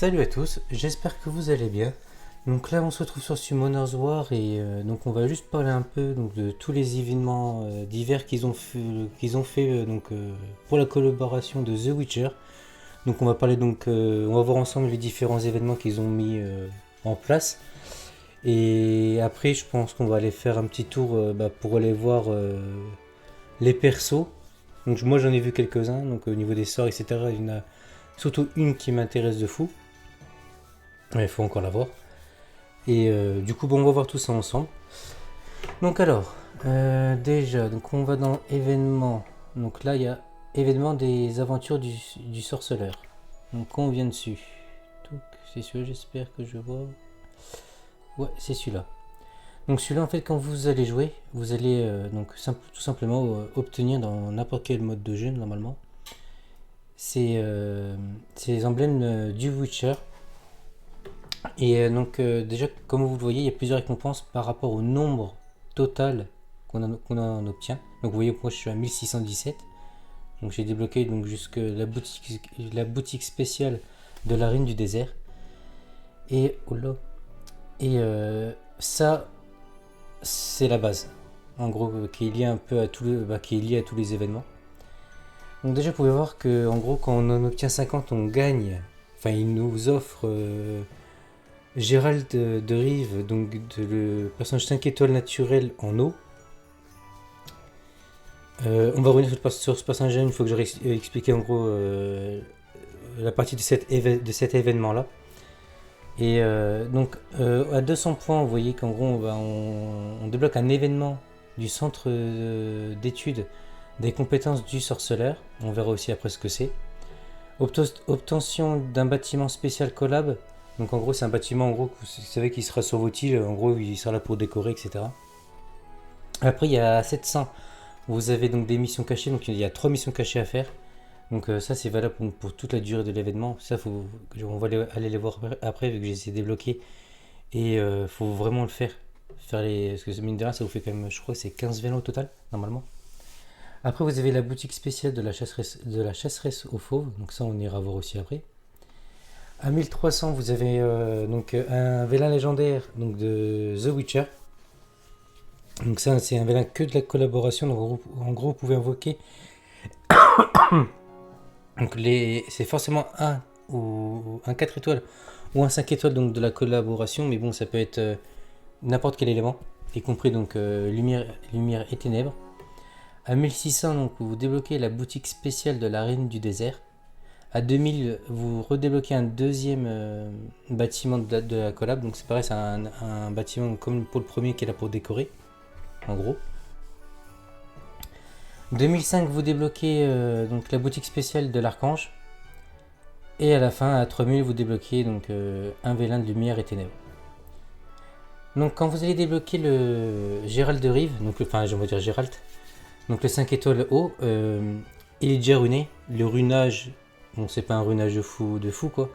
Salut à tous, j'espère que vous allez bien. Donc là on se retrouve sur Summoners War et donc on va juste parler un peu donc, de tous les événements divers qu'ils ont fait pour la collaboration de The Witcher. Donc on va parler on va voir ensemble les différents événements qu'ils ont mis en place. Et après je pense qu'on va aller faire un petit tour pour aller voir les persos. Donc moi j'en ai vu quelques-uns, donc au niveau des sorts etc. Il y en a surtout une qui m'intéresse de fou. Il faut encore la voir. Et du coup, bon, on va voir tout ça ensemble. Donc alors, déjà, donc on va dans événements. Donc là, il y a événement des aventures du sorceleur. Donc on vient dessus. Donc c'est celui-là, j'espère que je vois. Ouais, c'est celui-là. Donc celui-là, en fait, quand vous allez jouer, vous allez tout simplement obtenir dans n'importe quel mode de jeu, normalement, ces emblèmes du Witcher. Et déjà, comme vous le voyez, il y a plusieurs récompenses par rapport au nombre total qu'on en obtient. Donc vous voyez, moi je suis à 1617. Donc j'ai débloqué donc jusque la boutique spéciale de la Reine du désert. Et, oh là, et ça, c'est la base. En gros, qui est lié un peu à qui est lié à tous les événements. Donc déjà, vous pouvez voir que en gros, quand on en obtient 50, on gagne. Enfin, il nous offre Gérald de Rive, donc le personnage 5 étoiles naturel en eau. On va revenir sur ce personnage une fois que j'aurai expliqué en gros la partie de cet événement là. Et à 200 points, vous voyez qu'en gros on débloque un événement du centre d'études des compétences du sorceleur. On verra aussi après ce que c'est. Obtention d'un bâtiment spécial collab. Donc en gros c'est un bâtiment en gros vous savez qu'il sera sur vos îles, en gros il sera là pour décorer etc. Après il y a 700, vous avez donc des missions cachées, donc il y a 3 missions cachées à faire. Donc ça c'est valable pour toute la durée de l'événement. Ça on va aller les voir après vu que j'ai essayé de débloquer. Et faut vraiment le faire. Parce que mine de rien ça vous fait quand même, je crois que c'est 15 vélos au total normalement. Après vous avez la boutique spéciale de la chasseresse aux fauves, donc ça on ira voir aussi après. À 1300, vous avez un vélin légendaire donc de The Witcher. Donc ça, c'est un vélin que de la collaboration. Donc en gros, vous pouvez invoquer. Donc c'est forcément un 4 étoiles ou un 5 étoiles donc de la collaboration. Mais bon, ça peut être n'importe quel élément, y compris donc lumière et ténèbres. À 1600, donc vous débloquez la boutique spéciale de la Reine du désert. À 2000, vous redébloquez un deuxième bâtiment de la collab. Donc c'est pareil, c'est un bâtiment comme pour le premier qui est là pour décorer, en gros. 2005, vous débloquez donc la boutique spéciale de l'archange. Et à la fin, à 3000, vous débloquez donc un vélin de lumière et ténèbres. Donc quand vous allez débloquer le Gérald de Rive, donc enfin je vais dire Gérald, donc le 5 étoiles haut, il est déjà runé. Le runage, bon c'est pas un runage de fou quoi,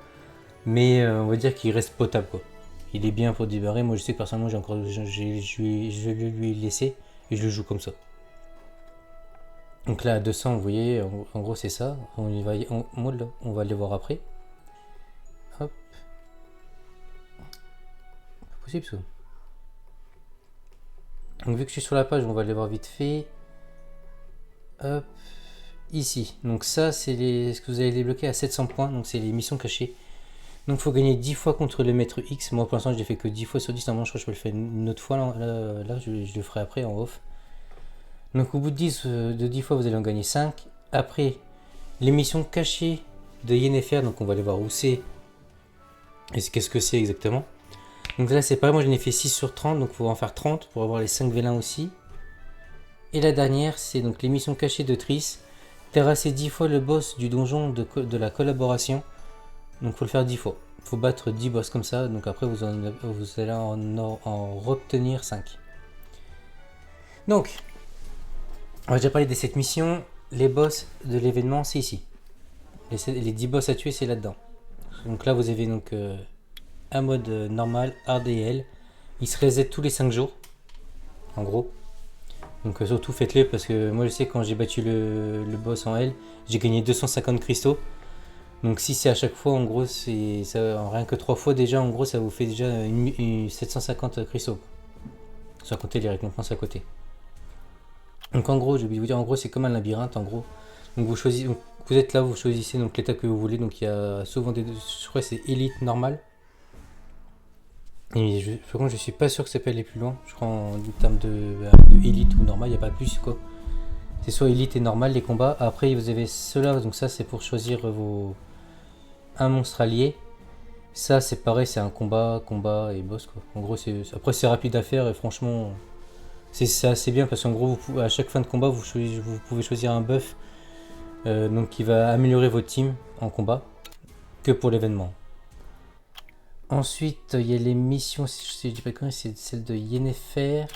mais on va dire qu'il reste potable quoi. Il est bien pour débarrer. Moi je sais que personnellement je vais lui laisser et je le joue comme ça. Donc là à 200 vous voyez en gros c'est ça. On y va, on va aller voir après. Hop. Pas possible ça. Donc vu que je suis sur la page, on va aller voir vite fait. Hop. Ici, donc ça c'est ce que vous allez débloquer à 700 points, donc c'est les missions cachées. Donc il faut gagner 10 fois contre le maître X. Moi pour l'instant je l'ai fait que 10 fois sur 10, normalement je crois que je peux le faire une autre fois, là je le ferai après en off. Donc au bout de 10 fois vous allez en gagner 5. Après les missions cachées de Yennefer, donc on va aller voir où c'est et qu'est-ce que c'est exactement. Donc là c'est pareil, moi j'en ai fait 6 sur 30, donc il faut en faire 30 pour avoir les 5 vélins aussi. Et la dernière c'est donc les missions cachées de Triss. Terrasser 10 fois le boss du donjon de la collaboration. Donc faut le faire 10 fois. Faut battre 10 boss comme ça. Donc après vous allez en obtenir 5. Donc on va déjà parler des 7 missions. Les boss de l'événement c'est ici. Les 10 boss à tuer c'est là-dedans. Donc là vous avez donc un mode normal, RDL. Il se reset tous les 5 jours. En gros. Donc surtout faites-le parce que moi je sais quand j'ai battu le boss en L, j'ai gagné 250 cristaux. Donc si c'est à chaque fois, en gros, c'est ça, rien que 3 fois déjà, en gros, ça vous fait déjà 750 cristaux. Sans compter les récompenses à côté. Donc en gros, j'ai oublié de vous dire, en gros, c'est comme un labyrinthe, en gros. Donc vous choisissez, donc, vous êtes là, vous choisissez donc l'étape que vous voulez. Donc il y a souvent je crois que c'est élite normal. Et par contre, je suis pas sûr que ça peut aller plus loin. Je crois en termes de élite ou normal, il n'y a pas plus quoi. C'est soit élite et normal les combats. Après, vous avez cela, donc ça c'est pour choisir un monstre allié. Ça c'est pareil, c'est un combat et boss quoi. En gros, après c'est rapide à faire et franchement, c'est assez bien parce qu'en gros, à chaque fin de combat, vous pouvez choisir un buff donc qui va améliorer votre team en combat que pour l'événement. Ensuite, il y a les missions, si je dis pas de c'est celle de Yennefer.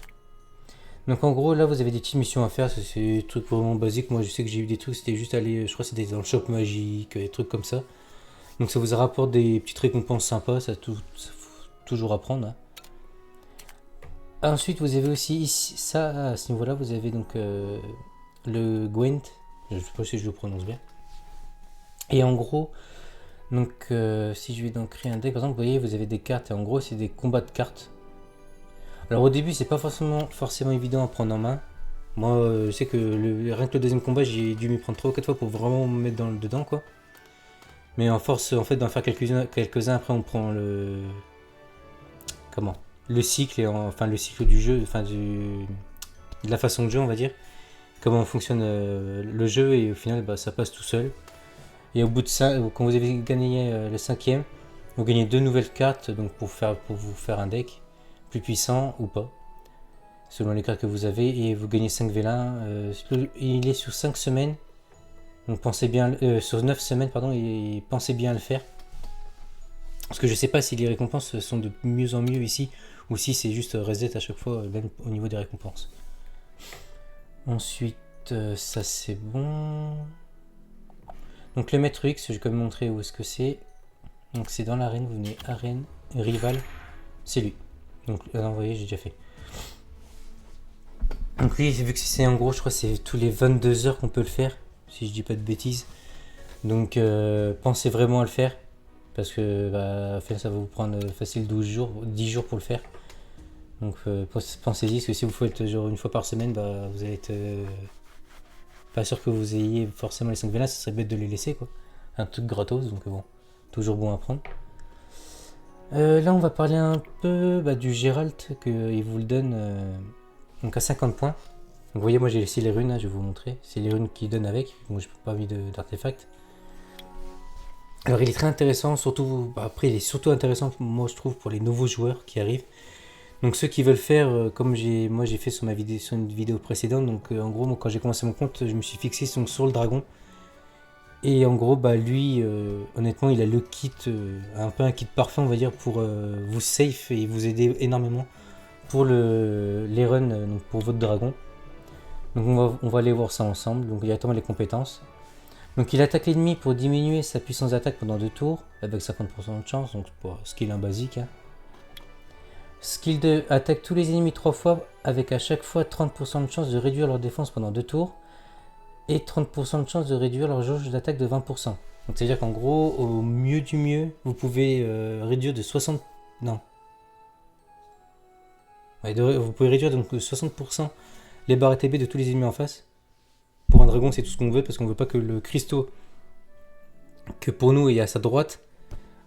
Donc en gros, là, vous avez des petites missions à faire, c'est des trucs vraiment basiques. Moi, je sais que j'ai eu des trucs, c'était juste aller, je crois que c'était dans le shop magique, des trucs comme ça. Donc ça vous rapporte des petites récompenses sympas, ça faut toujours apprendre. Hein. Ensuite, vous avez aussi ici, ça, à ce niveau-là, vous avez donc le Gwent, je sais pas si je le prononce bien. Et en gros, donc si je vais donc créer un deck, par exemple, vous voyez, vous avez des cartes, et en gros, c'est des combats de cartes. Alors au début, c'est pas forcément évident à prendre en main. Moi, je sais que rien que le deuxième combat, j'ai dû m'y prendre 3 ou 4 fois pour vraiment me mettre dedans, quoi. Mais en force, en fait, d'en faire quelques-uns, après, on prend le... Comment le cycle, enfin le cycle du jeu, enfin de la façon de jeu, on va dire. Comment fonctionne le jeu, et au final, bah, ça passe tout seul. Et au bout de ça, quand vous avez gagné le 5ème, vous gagnez 2 nouvelles cartes donc pour vous faire un deck plus puissant ou pas, selon les cartes que vous avez, et vous gagnez 5 vélins. Il est sur 5 semaines, donc pensez bien, sur 9 semaines, pardon, et pensez bien à le faire. Parce que je sais pas si les récompenses sont de mieux en mieux ici, ou si c'est juste reset à chaque fois, même au niveau des récompenses. Ensuite, ça c'est bon. Donc le maître X, je vais quand même montrer où est-ce que c'est. Donc c'est dans l'arène, vous venez arène, rival, c'est lui. Donc là, vous voyez, j'ai déjà fait. Donc lui, vu que c'est en gros, je crois que c'est tous les 22 heures qu'on peut le faire, si je dis pas de bêtises. Donc pensez vraiment à le faire, parce que bah, ça va vous prendre facile 12 jours, 10 jours pour le faire. Donc pensez-y, parce que si vous faites genre une fois par semaine, bah, vous allez être pas sûr que vous ayez forcément les 5 vélins, ce serait bête de les laisser quoi. Un truc gratos, donc bon, toujours bon à prendre. Là on va parler un peu du Géralt, qu'il vous le donne donc à 50 points. Donc vous voyez, moi j'ai laissé les runes, hein, je vais vous montrer. C'est les runes qu'il donne avec, donc je n'ai pas mis d'artefacts. Alors il est très intéressant, surtout, après il est surtout intéressant moi je trouve pour les nouveaux joueurs qui arrivent. Donc ceux qui veulent faire comme moi j'ai fait sur une vidéo précédente, donc en gros moi, quand j'ai commencé mon compte, je me suis fixé sur le dragon. Et en gros lui honnêtement il a le kit, un peu un kit parfait on va dire pour vous safe et vous aider énormément pour les runs, donc pour votre dragon. Donc on va aller voir ça ensemble, donc directement les compétences. Donc il attaque l'ennemi pour diminuer sa puissance d'attaque pendant 2 tours, avec 50% de chance, donc pour skill 1 basique. Hein. Skill 2, attaque tous les ennemis 3 fois, avec à chaque fois 30% de chance de réduire leur défense pendant 2 tours, et 30% de chance de réduire leur jauge d'attaque de 20%. Donc c'est à dire qu'en gros, au mieux du mieux, vous pouvez réduire de 60... Non. Ouais, vous pouvez réduire donc de 60% les barres ATB de tous les ennemis en face. Pour un dragon, c'est tout ce qu'on veut, parce qu'on veut pas que le cristaux que pour nous est à sa droite,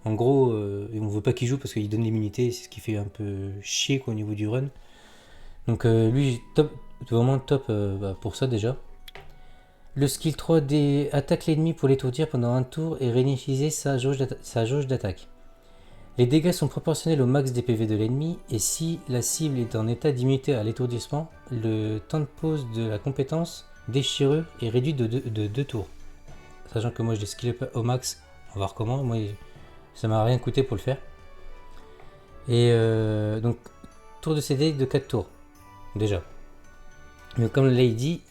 en gros, on veut pas qu'il joue parce qu'il donne l'immunité, c'est ce qui fait un peu chier quoi, au niveau du run. Donc lui, top, vraiment top pour ça déjà. Le skill 3D attaque l'ennemi pour l'étourdir pendant un tour et réinitialiser sa jauge d'attaque. Les dégâts sont proportionnels au max des PV de l'ennemi, et si la cible est en état d'immunité à l'étourdissement, le temps de pause de la compétence déchirure est réduit de 2 tours. Sachant que moi je l'ai skill au max, on va voir comment, moi ça m'a rien coûté pour le faire. Et donc tour de CD de 4 tours, déjà. Mais comme là il dit,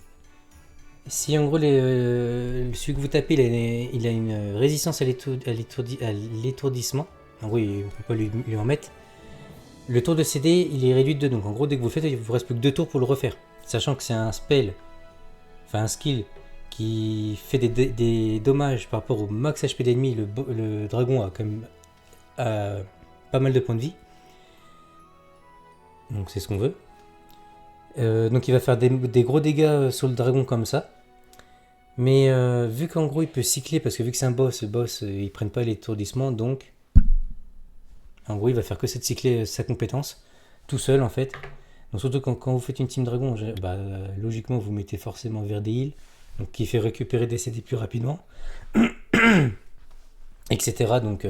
si en gros celui que vous tapez il a une résistance à l'étourdissement, en gros, on ne peut pas lui en mettre. Le tour de CD, il est réduit de 2. Donc en gros, dès que vous le faites, il vous reste plus que 2 tours pour le refaire. Sachant que c'est un spell, enfin un skill, qui fait des dommages par rapport au max HP d'ennemi. Le dragon a quand même pas mal de points de vie. Donc c'est ce qu'on veut. Donc il va faire des gros dégâts sur le dragon comme ça. Mais vu qu'en gros il peut cycler, parce que vu que c'est un boss, le boss ils prennent pas l'étourdissement, donc en gros il va faire que cette cycler sa compétence, tout seul en fait. Donc surtout quand vous faites une team dragon, logiquement vous mettez forcément vers des heals, donc qui fait récupérer des CD plus rapidement, etc. Donc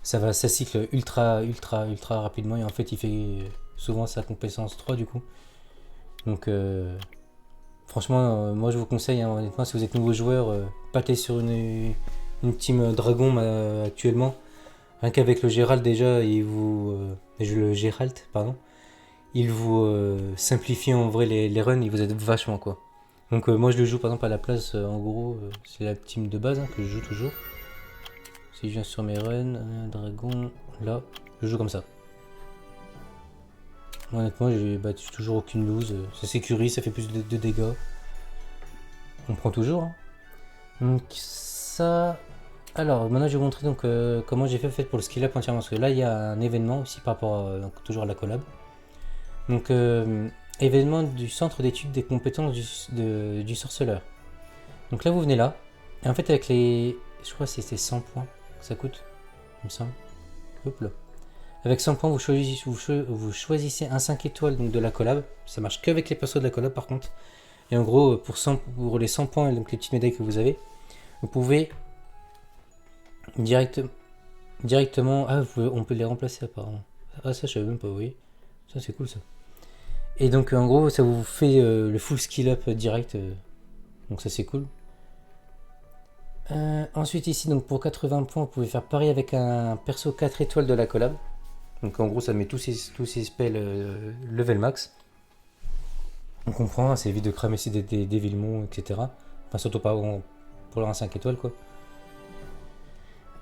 ça cycle ultra rapidement, et en fait il fait souvent sa compétence 3 du coup. Donc franchement, moi je vous conseille, hein, honnêtement, si vous êtes nouveau joueur, partez sur une team dragon actuellement. Rien qu'avec le Gérald déjà, le Gérald, pardon, il vous simplifie en vrai les runs, il vous aide vachement quoi. Donc moi je le joue par exemple à la place, en gros, c'est la team de base, hein, que je joue toujours. Si je viens sur mes runs, dragon, là, je joue comme ça. Honnêtement, j'ai battu toujours aucune lose. Ça sécurise, ça fait plus de dégâts. On prend toujours. Hein. Donc ça... Alors, maintenant je vais vous montrer donc, comment j'ai fait pour le skill up entièrement. Parce que là, il y a un événement aussi par rapport à, donc, toujours à la collab. Donc, événement du centre d'études des compétences du sorceleur. Donc là, vous venez là. Et en fait, avec les... Je crois que c'était 100 points que ça coûte. Il me semble. Hop là. Avec 100 points, vous choisissez un 5 étoiles donc, de la collab. Ça marche qu'avec les persos de la collab par contre. Et en gros, pour les 100 points et donc les petites médailles que vous avez, vous pouvez directement... Ah, on peut les remplacer apparemment. Ah, ça, je savais même pas, oui. Ça, c'est cool ça. Et donc, en gros, ça vous fait le full skill up direct. Donc, ça, c'est cool. Ensuite, ici, donc pour 80 points, vous pouvez faire pareil avec un perso 4 étoiles de la collab. Donc en gros ça met tous ces spells level max. On comprend, ça évite de cramer des Villemons, etc. Enfin surtout pas pour leur 5 étoiles quoi.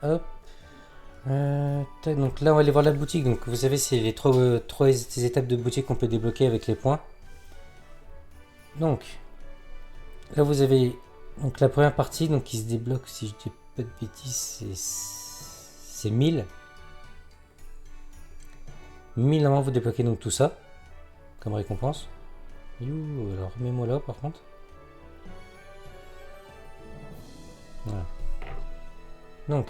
Hop. Donc là on va aller voir la boutique. Donc vous savez c'est les trois étapes de boutique qu'on peut débloquer avec les points. Donc là vous avez donc la première partie donc qui se débloque, si je dis pas de bêtises, c'est 1000. 1000 normalement vous débloquez donc tout ça comme récompense. Alors remets-moi là par contre. Voilà. Donc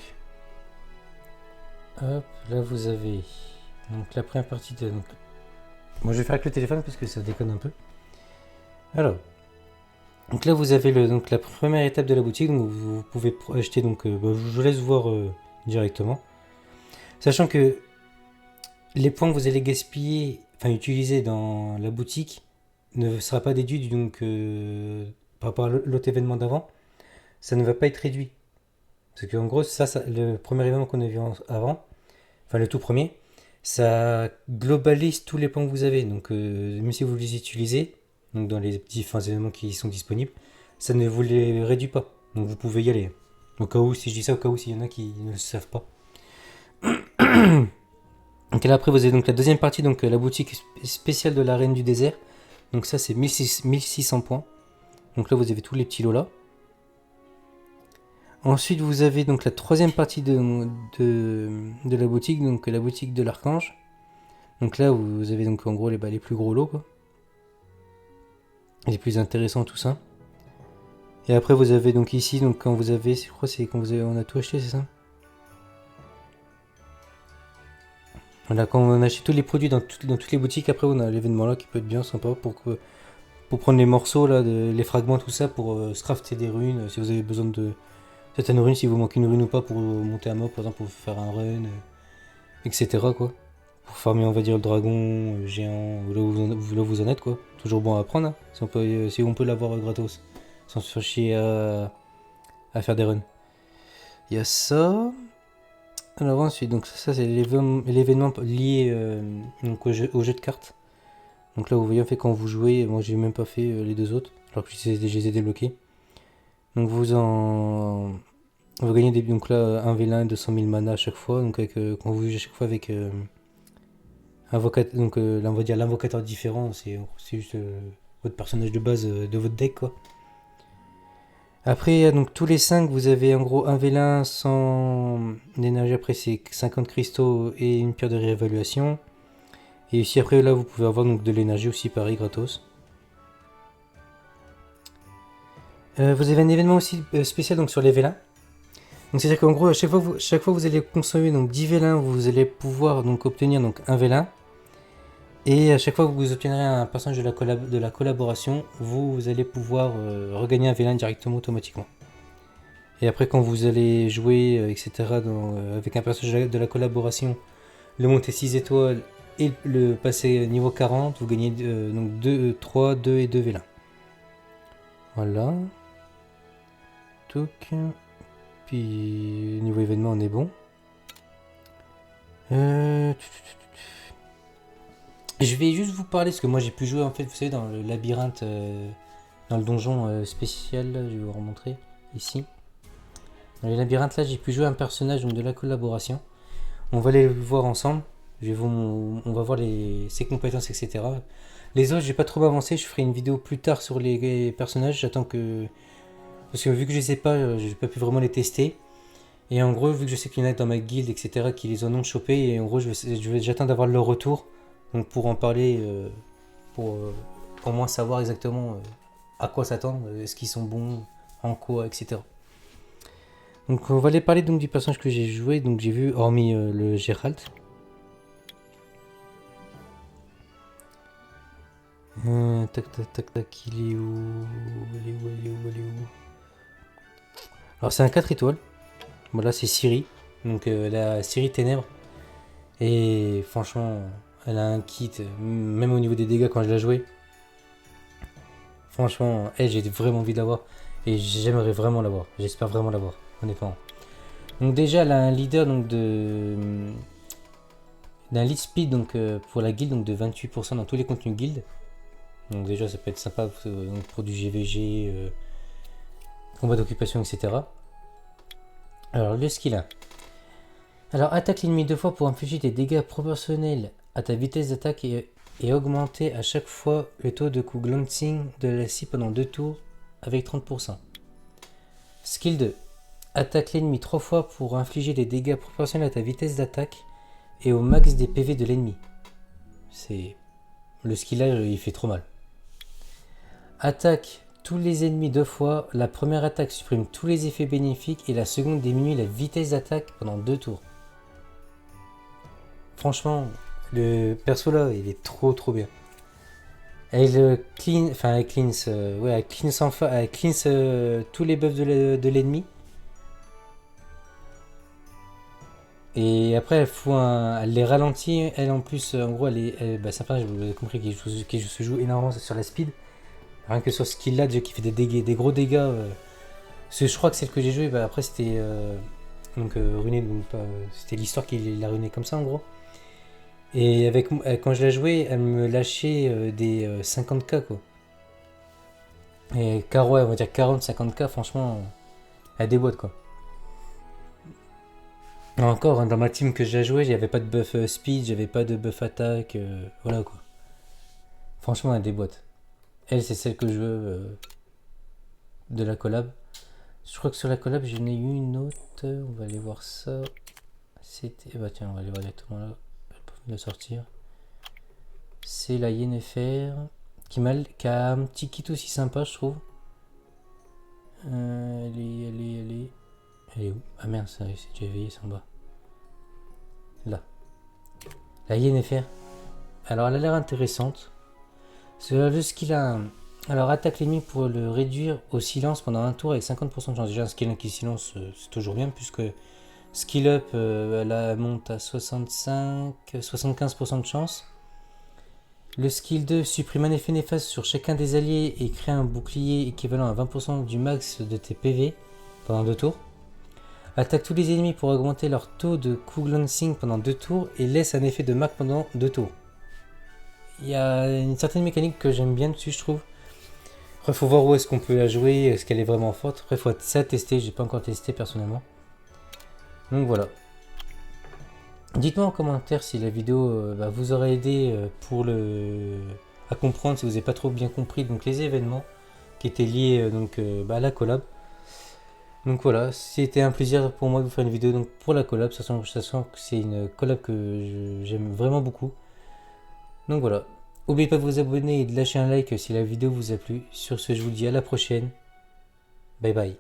hop, là vous avez donc la première partie de... Donc, moi je vais faire avec le téléphone parce que ça déconne un peu. Alors donc là vous avez donc la première étape de la boutique, donc vous pouvez acheter donc je vous laisse voir directement. Sachant que les points que vous allez gaspiller, enfin utiliser dans la boutique, ne sera pas déduit donc par rapport à l'autre événement d'avant. Ça ne va pas être réduit. Parce qu'en gros, ça, le premier événement qu'on a vu avant, enfin le tout premier, ça globalise tous les points que vous avez. Donc même si vous les utilisez, donc dans les différents événements qui sont disponibles, ça ne vous les réduit pas. Donc vous pouvez y aller. Au cas où, si je dis ça, au cas où s'il y en a qui ne le savent pas. Donc là après vous avez donc la deuxième partie, donc la boutique spéciale de la Reine du Désert. Donc ça c'est 1600 points. Donc là vous avez tous les petits lots là. Ensuite vous avez donc la troisième partie de la boutique, donc la boutique de l'Archange. Donc là vous avez donc en gros les plus gros lots quoi. Les plus intéressants tout ça. Et après vous avez donc ici, donc quand vous avez, je crois c'est quand vous avez, on a tout acheté c'est ça. Voilà, quand on achète tous les produits dans toutes les boutiques, après on a l'événement là qui peut être bien sympa pour prendre les morceaux là, les fragments, tout ça, pour se crafter des runes, si vous avez besoin de certaines runes, si vous manquez une rune ou pas pour monter un mob, par exemple pour faire un run, etc. quoi. Pour farmer on va dire le dragon, le géant, là où vous en êtes quoi. Toujours bon à apprendre, hein, si on peut l'avoir gratos, sans se faire chier à faire des runs. Il y a ça. Alors ensuite, donc ça c'est l'événement lié donc au jeu de cartes. Donc là vous voyez en fait quand vous jouez, moi j'ai même pas fait les deux autres, alors que je les ai débloqués. Donc vous gagnez donc là 1 V1 200 000 mana à chaque fois, donc quand vous jouez à chaque fois avec donc là on va dire l'invocateur différent, c'est juste votre personnage de base de votre deck quoi. Après, donc tous les 5, vous avez en gros un vélin sans énergie. Après, c'est 50 cristaux et une pierre de réévaluation. Et aussi, après, là, vous pouvez avoir donc de l'énergie aussi, pareil, gratos. Vous avez un événement aussi spécial donc sur les vélins. Donc c'est-à-dire qu'en gros, à chaque fois vous allez consommer donc 10 vélins, vous allez pouvoir donc obtenir donc un vélin. Et à chaque fois que vous obtiendrez un personnage de la collaboration, vous allez pouvoir regagner un vélin directement automatiquement. Et après quand vous allez jouer, etc. Avec un personnage de la collaboration, le monter 6 étoiles et le passer niveau 40, vous gagnez donc 2, 3, 2 et 2 vélins. Voilà. Toc. Puis niveau événement on est bon. Je vais juste vous parler, parce que moi j'ai pu jouer en fait, vous savez, dans le labyrinthe, dans le donjon spécial, là, je vais vous remontrer ici. Dans les labyrinthes là, j'ai pu jouer un personnage donc, de la collaboration. On va aller le voir ensemble. On va voir ses compétences, etc. Les autres, j'ai pas trop avancé, je ferai une vidéo plus tard sur les personnages. J'attends que. Parce que vu que je les ai pas, j'ai pas pu vraiment les tester. Et en gros, vu que je sais qu'il y en a dans ma guilde, etc., qui les en ont chopés, et en gros, j'attends d'avoir leur retour. Donc pour en parler, pour au moins savoir exactement à quoi s'attendre, est-ce qu'ils sont bons, en quoi, etc. Donc on va aller parler donc du personnage que j'ai joué, donc j'ai vu hormis le Gérald. Tac tac tac tac, il est où? Il est où? Il est où? Il est où? Alors c'est un 4 étoiles. Voilà, c'est Ciri. Donc la Ciri Ténèbres. Et franchement, elle a un kit, même au niveau des dégâts quand je l'ai joué. Franchement, elle, j'ai vraiment envie de l'avoir. Et j'aimerais vraiment l'avoir. J'espère vraiment l'avoir, honnêtement. Donc déjà, elle a un leader donc d'un lead speed donc, pour la guilde donc de 28% dans tous les contenus guild. Donc déjà, ça peut être sympa donc pour du GVG, combat d'occupation, etc. Alors, le skill 1. Alors, attaque l'ennemi 2 fois pour infliger des dégâts proportionnels à ta vitesse d'attaque et augmenter à chaque fois le taux de coup glancing de la scie pendant 2 tours avec 30%. Skill 2. Attaque l'ennemi 3 fois pour infliger des dégâts proportionnels à ta vitesse d'attaque et au max des PV de l'ennemi. C'est... Le skill là, il fait trop mal. Attaque tous les ennemis 2 fois. La première attaque supprime tous les effets bénéfiques et la seconde diminue la vitesse d'attaque pendant 2 tours. Franchement, le perso là, il est trop bien. Elle cleanse tous les buffs de l'ennemi. Et après, elle les ralentit. Elle en plus, en gros, sympa. Vous avez compris qu'il se joue énormément sur la speed. Rien que sur ce skill là, déjà qui fait des gros dégâts. Je crois que celle que j'ai joué, après c'était ruiné, c'était l'histoire qui l'a ruiné comme ça en gros. Et quand je la jouais, elle me lâchait des 50k quoi. Et ouais, on va dire 40-50k, franchement, elle déboîte quoi. Encore, hein, dans ma team que j'ai joué, j'avais pas de buff speed, j'avais pas de buff attaque, voilà quoi. Franchement, elle déboîte. Elle, c'est celle que je veux de la collab. Je crois que sur la collab, j'en ai eu une autre. On va aller voir ça. C'était. Bah tiens, on va aller voir directement là. Je peux la sortir. C'est la Yennefer. Qui a un petit kit aussi sympa, je trouve. Elle est où? Ah merde, c'est déjà éveillé, c'est en bas. Là. La Yennefer. Alors, elle a l'air intéressante. C'est le skill a. Alors, attaque l'ennemi pour le réduire au silence pendant un tour avec 50% de chance. Déjà, un skill qui silence, c'est toujours bien, puisque skill up, elle monte à 75% de chance. Le skill 2 supprime un effet néfaste sur chacun des alliés et crée un bouclier équivalent à 20% du max de tes PV pendant 2 tours. Attaque tous les ennemis pour augmenter leur taux de coup glancing pendant 2 tours et laisse un effet de marque pendant 2 tours. Il y a une certaine mécanique que j'aime bien dessus, je trouve. Après, faut voir où est-ce qu'on peut la jouer, est-ce qu'elle est vraiment forte. Après, faut ça tester, j'ai pas encore testé personnellement. Donc voilà. Dites-moi en commentaire si la vidéo vous aura aidé à comprendre si vous n'avez pas trop bien compris donc les événements qui étaient liés à la collab. Donc voilà, c'était un plaisir pour moi de vous faire une vidéo donc pour la collab, sachant que c'est une collab que j'aime vraiment beaucoup. Donc voilà, n'oubliez pas de vous abonner et de lâcher un like si la vidéo vous a plu. Sur ce, je vous dis à la prochaine. Bye bye.